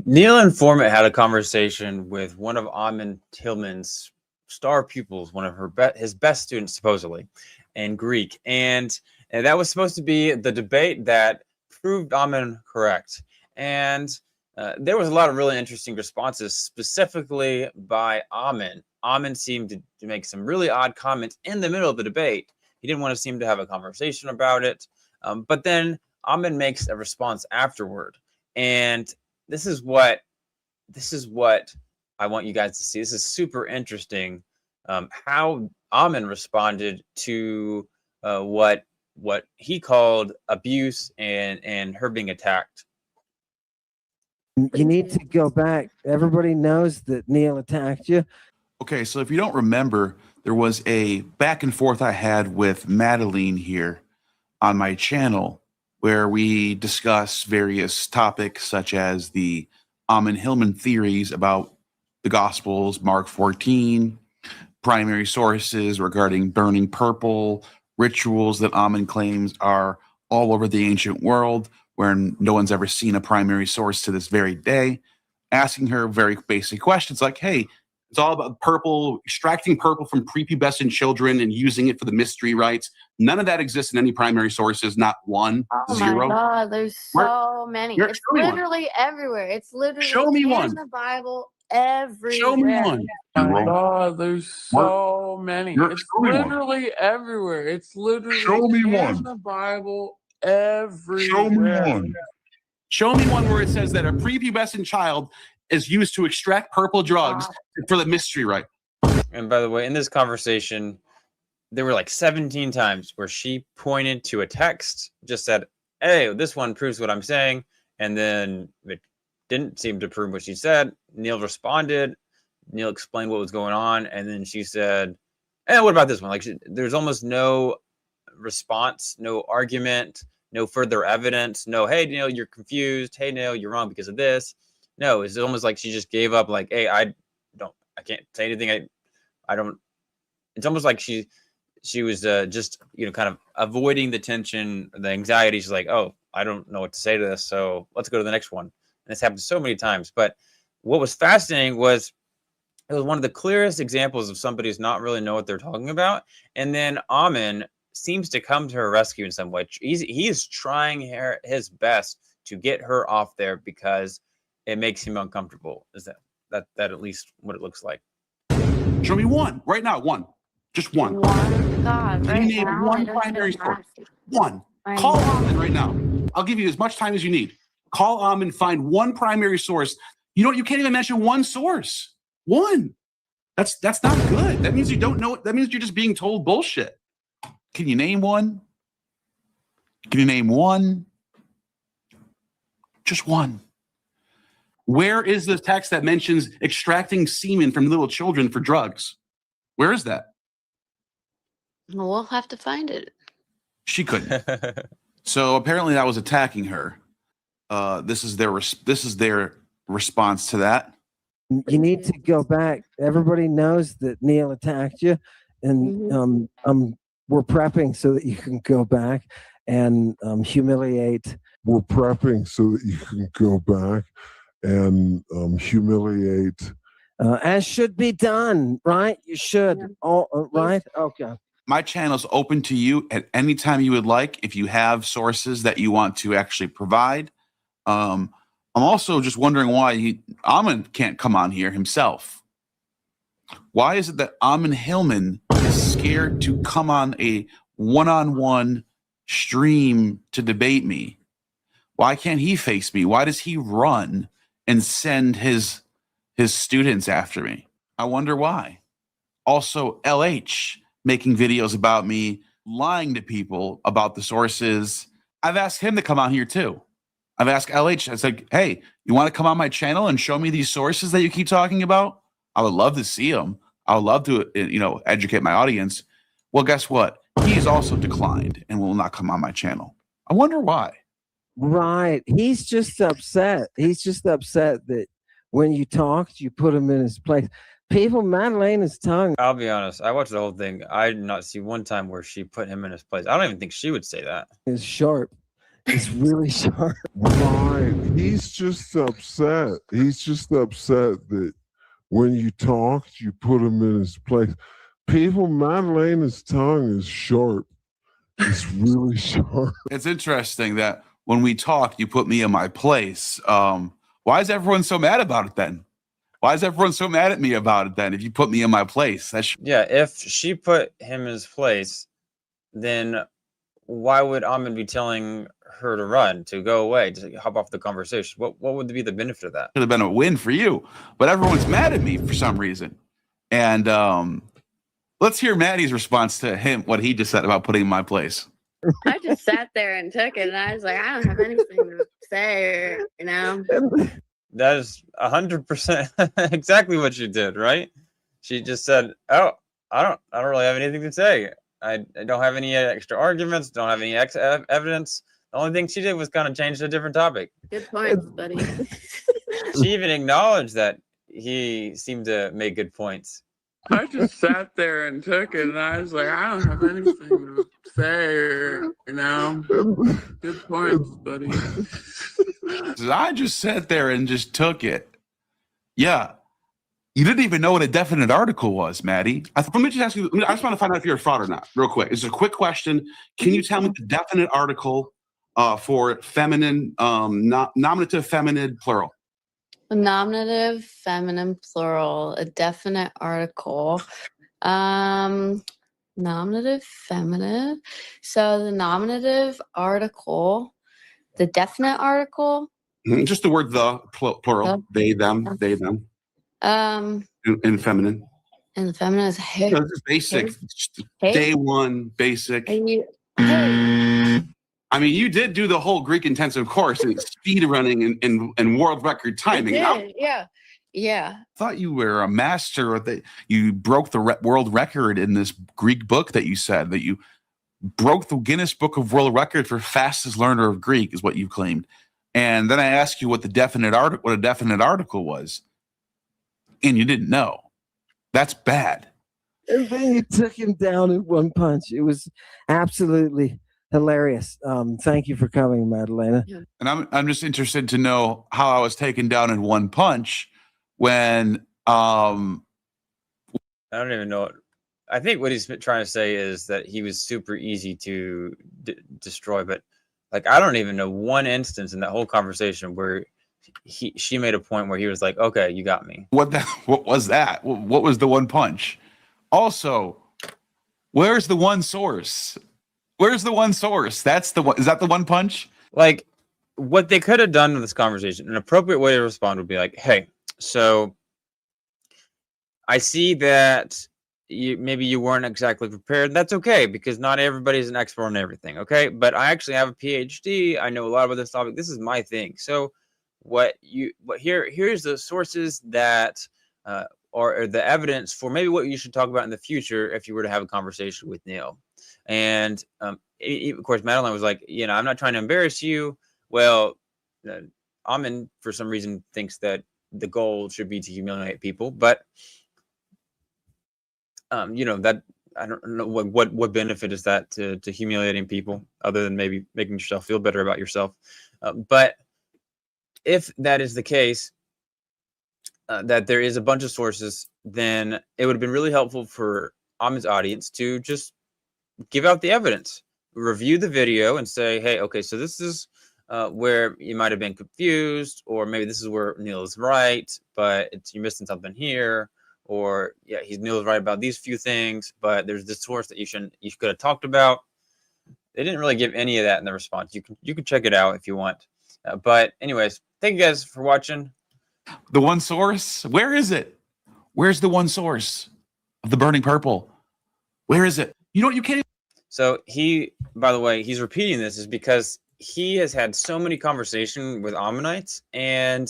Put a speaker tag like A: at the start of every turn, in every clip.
A: Neil Informant had a conversation with one of Amon Tillman's star pupils, one of his best students, supposedly, in Greek. And that was supposed to be the debate that proved Amon correct. And there was a lot of really interesting responses, specifically by Amon. Amon seemed to make some really odd comments in the middle of the debate. He didn't want to seem to have a conversation about it. But then Amon makes a response afterward. And this is what I want you guys to see. This is super interesting. How Amon responded to what he called abuse and her being attacked.
B: You need to go back. Everybody knows that Neil attacked you.
C: Okay, so if you don't remember, there was a back and forth I had with Madeline here on my channel where we discuss various topics such as the Amon Hillman theories about the Gospels, Mark 14, primary sources regarding burning purple, rituals that Amon claims are all over the ancient world, where no one's ever seen a primary source to this very day, asking her very basic questions like, hey, it's all about purple, extracting purple from prepubescent children and using it for the mystery rites. None of that exists in any primary sources, not one, zero.
D: Oh my God, there's so many. It's literally everywhere. It's literally in the Bible everywhere.
C: Show me one.
E: Oh my God, there's so many. It's literally everywhere. It's literally in the Bible everywhere.
C: Show me one. Show me one where it says that a prepubescent child is used to extract purple drugs for the mystery rite.
A: And by the way, in this conversation, there were like 17 times where she pointed to a text, just said, hey, this one proves what I'm saying. And then it didn't seem to prove what she said. Neil responded. Neil explained what was going on. And then she said, hey, what about this one? Like, there's almost no response, no argument, no further evidence. No, hey, Neil, you're confused. Hey, Neil, you're wrong because of this. No, it's almost like she just gave up. Like, hey, I can't say anything. I don't. It's almost like she was just, kind of avoiding the tension, the anxiety. She's like, oh, I don't know what to say to this, so let's go to the next one. And this happened so many times. But what was fascinating was it was one of the clearest examples of somebody who's not really know what they're talking about. And then Amon seems to come to her rescue in some way. He is trying his best to get her off there because it makes him uncomfortable. Is that at least what it looks like?
C: Show me one right now. One, just one.
D: God,
C: Can you name one primary source? One. Call Amon right now. I'll give you as much time as you need. Call Amon, find one primary source. You can't even mention one source. One. That's not good. That means you don't know. That means you're just being told bullshit. Can you name one? Can you name one? Just one. Where is the text that mentions extracting semen from little children for drugs? Where is that?
D: We'll have to find it.
C: She couldn't. So apparently that was attacking her. This is their response to that.
B: You need to go back. Everybody knows that Neil attacked you, and we're prepping so that you can go back and humiliate.
F: We're prepping so that you can go back and humiliate.
B: As should be done, right? You should. Right? Okay.
C: My channel's open to you at any time you would like. If you have sources that you want to actually provide. I'm also just wondering why Amon can't come on here himself. Why is it that Amon Hillman is scared to come on a one-on-one stream to debate me? Why can't he face me? Why does he run and send his students after me? I wonder why. Also, LH making videos about me, lying to people about the sources. I've asked him to come on here too. I've asked LH, I said, hey, you want to come on my channel and show me these sources that you keep talking about? I would love to see them. I would love to, educate my audience. Well, guess what? He has also declined and will not come on my channel. I wonder why.
B: Right. He's just upset. He's just upset that when you talked, you put him in his place. People manling his tongue.
A: I'll be honest. I watched the whole thing. I did not see one time where she put him in his place. I don't even think she would say that.
B: Is sharp. is really sharp.
F: Right. He's just upset. He's just upset that when you talked, you put him in his place. People, Madalena's tongue is sharp. It's really sharp.
C: It's interesting that when we talk, you put me in my place. Why is everyone so mad about it then? Why is everyone so mad at me about it then? If you put me in my place,
A: Yeah, if she put him in his place, then why would Ahmed be telling her to run, to go away, to hop off the conversation? What would be the benefit of that?
C: should have been a win for you, but everyone's mad at me for some reason. And let's hear Maddie's response to him, what he just said about putting him in my place.
D: I just sat there and took it, and I was like, I don't have anything to say, you know.
A: That is 100% exactly what she did, right? She just said, "Oh, I don't really have anything to say. I don't have any extra arguments. Don't have any evidence." The only thing she did was kind of change to a different topic.
D: Good points, buddy.
A: She even acknowledged that he seemed to make good points.
E: I just sat there and took it, and I was like, I don't have anything to say, you know. Good points, buddy.
C: I just sat there and just took it. Yeah. You didn't even know what a definite article was, Maddie. Let me just ask you, I just want to find out if you're a fraud or not, real quick. It's a quick question. Can you tell me the definite article for feminine, nominative, feminine, plural?
D: A nominative, feminine, plural, a definite article. Nominative, feminine. So the nominative article, the definite article.
C: Just the word the, plural. They, them, they, them. In feminine.
D: And the feminine is hey.
C: This is basic. Hey. Day one, basic.
D: Hey.
C: I mean, you did do the whole Greek intensive course in speed running and world record timing.
D: Yeah. I
C: thought you were a master. You broke the world record in this Greek book that you said, that you broke the Guinness Book of World Record for fastest learner of Greek, is what you claimed. And then I asked you what a definite article was, and you didn't know. That's bad.
B: And then you took him down in one punch. It was absolutely hilarious. Thank you for coming, Madalena.
D: Yeah.
C: And I'm just interested to know how I was taken down in one punch when I
A: don't even know. I think what he's trying to say is that he was super easy to destroy, but like I don't even know one instance in that whole conversation where she made a point where he was like, "Okay, you got me."
C: What was that? What was the one punch? Also, where's the one source? Where's the one source? That's the one. Is that the one punch?
A: Like, what they could have done in this conversation, an appropriate way to respond would be like, "Hey, so I see that maybe you weren't exactly prepared. That's okay, because not everybody's an expert on everything. Okay, but I actually have a PhD. I know a lot about this topic. This is my thing. So, here's the sources that or the evidence for maybe what you should talk about in the future if you were to have a conversation with Neil." And of course, Madeline was like, I'm not trying to embarrass you. Well, Amin, for some reason, thinks that the goal should be to humiliate people, but that I don't know what benefit is that to humiliating people other than maybe making yourself feel better about yourself. But if that is the case, that there is a bunch of sources, then it would have been really helpful for Amin's audience to just give out the evidence, review the video and say, hey, okay, so this is where you might have been confused, or maybe this is where Neil is right, but you're missing something here. Or Neil's right about these few things, but there's this source that you could have talked about. They didn't really give any of that in the response. You can check it out if you want. But anyways, thank you guys for watching.
C: The one source, where is it? Where's the one source of the Burning Purple? Where is it? You know what? You can't.
A: So by the way, he's repeating this is because he has had so many conversations with Ammonites, and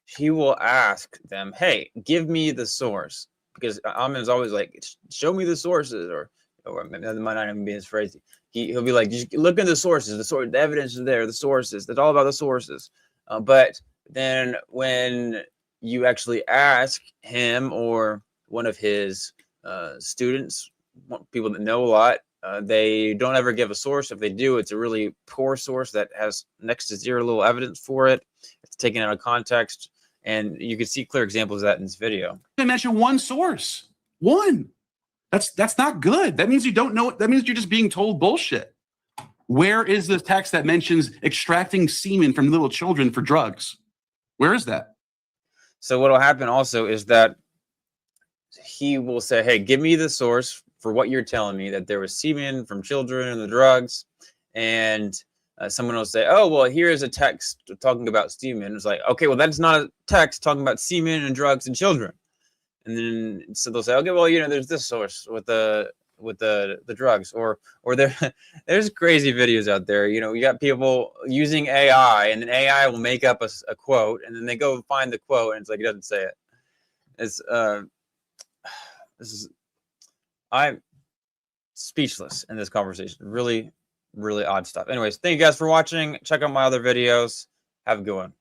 A: he will ask them, hey, give me the source. Because Amin is always like, show me the sources, or that might not even be his phrase. He'll be like, just look at the sources, the evidence is there, the sources. That's all about the sources. But then when you actually ask him or one of his students, people that know a lot, They don't ever give a source. If they do, it's a really poor source that has next to zero little evidence for it. It's taken out of context, and you can see clear examples of that in this video.
C: I mention one source. One. That's not good. That means you don't know. That means you're just being told bullshit. Where is the text that mentions extracting semen from little children for drugs? Where is that?
A: So what will happen also is that he will say, hey, give me the source for what you're telling me, that there was semen from children and the drugs. And someone will say, oh, well, here's a text talking about semen. It's like, okay, well, that's not a text talking about semen and drugs and children. And then so they'll say, okay, well, there's this source with the drugs, or there's crazy videos out there. You got people using AI, and then AI will make up a quote, and then they go find the quote, and it's like it doesn't say it. It's I'm speechless in this conversation. Really, really odd stuff. Anyways, thank you guys for watching. Check out my other videos. Have a good one.